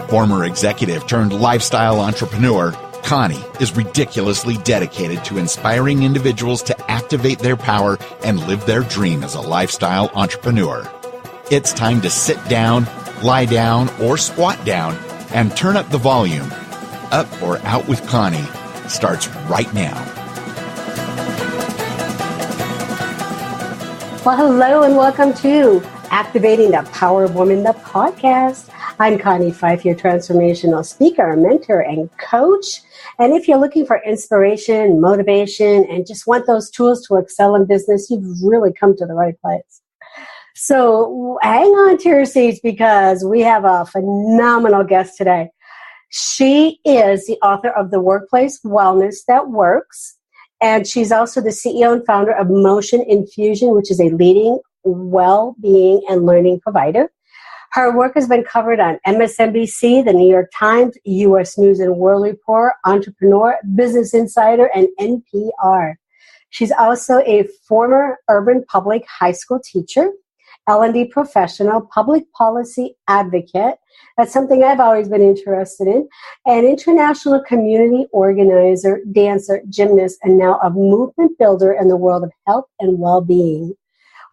Former executive turned lifestyle entrepreneur, Connie is ridiculously dedicated to inspiring individuals to activate their power and live their dream as a lifestyle entrepreneur. It's time to sit down, lie down, or squat down and turn up the volume. Up or Out with Connie starts right now. Well, hello and welcome to Activating the Power of Woman, the podcast. I'm Connie, 5-year transformational speaker, mentor, and coach. And if you're looking for inspiration, motivation, and just want those tools to excel in business, you've really come to the right place. So hang on to your seats because we have a phenomenal guest today. She is the author of The Workplace Wellness That Works. And she's also the CEO and founder of Motion Infusion, which is a leading well-being and learning provider. Her work has been covered on MSNBC, the New York Times, U.S. News and World Report, Entrepreneur, Business Insider, and NPR. She's also a former urban public high school teacher, L&D professional, public policy advocate. That's something I've always been interested in. An international community organizer, dancer, gymnast, and now a movement builder in the world of health and well-being.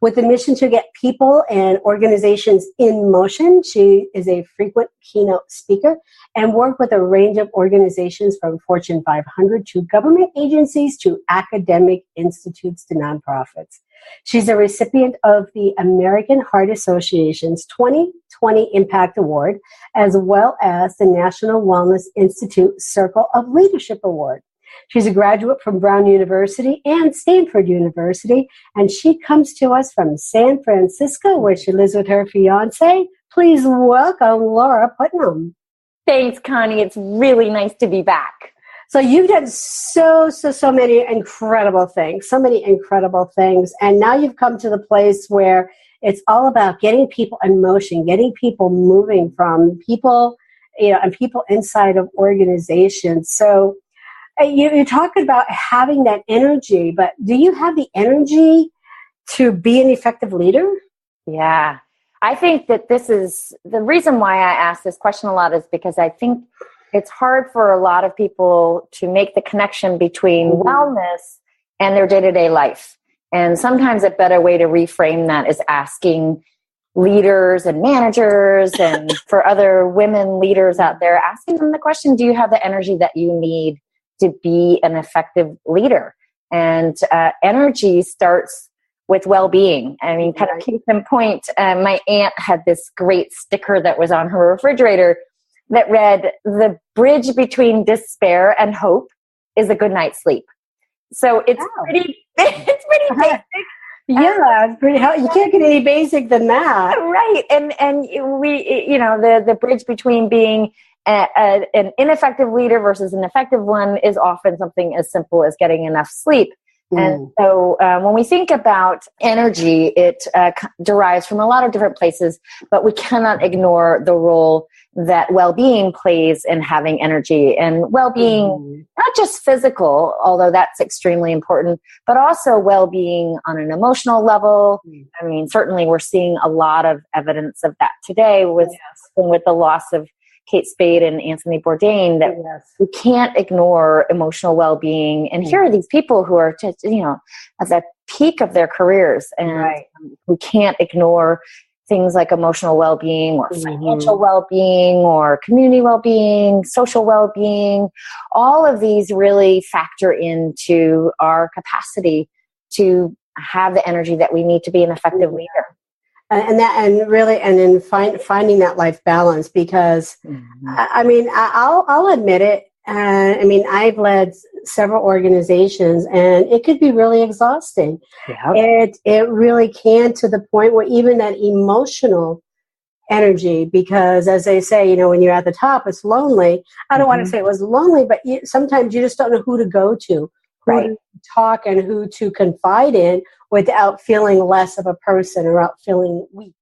With the mission to get people and organizations in motion, she is a frequent keynote speaker and worked with a range of organizations from Fortune 500 to government agencies to academic institutes to nonprofits. She's a recipient of the American Heart Association's 2020 Impact Award, as well as the National Wellness Institute Circle of Leadership Award. She's a graduate from Brown University and Stanford University, and she comes to us from San Francisco, where she lives with her fiance. Please welcome Laura Putnam. Thanks, Connie. It's really nice to be back. So you've done so many incredible things, and now you've come to the place where it's all about getting people in motion, getting people moving from people, and people inside of organizations. So you're talking about having that energy, but do you have the energy to be an effective leader? Yeah. I think that this is the reason why I ask this question a lot is because I think it's hard for a lot of people to make the connection between wellness and their day-to-day life. And sometimes a better way to reframe that is asking leaders and managers and for other women leaders out there, asking them the question, do you have the energy that you need to be an effective leader? And energy starts with well-being. I mean, kind of case in point, my aunt had this great sticker that was on her refrigerator that read, "The bridge between despair and hope is a good night's sleep." So it's pretty basic. Yeah, it's pretty. You can't get any basic than that, right? And we, the bridge between being an ineffective leader versus an effective one is often something as simple as getting enough sleep. And so when we think about energy, it derives from a lot of different places, but we cannot ignore the role that well-being plays in having energy. And well-being, not just physical, although that's extremely important, but also well-being on an emotional level. I mean, certainly we're seeing a lot of evidence of that today with the loss of Kate Spade and Anthony Bourdain, that we can't ignore emotional well-being. And here are these people who are just, at the peak of their careers. And we can't ignore things like emotional well-being or financial well-being or community well-being, social well-being. All of these really factor into our capacity to have the energy that we need to be an effective leader. And finding that life balance, because I'll admit it. I've led several organizations, and it could be really exhausting. It really can, to the point where even that emotional energy, because as they say, when you're at the top, it's lonely. I don't want to say it was lonely, but sometimes you just don't know who to go to, who to talk and who to confide in without feeling less of a person or out feeling weak.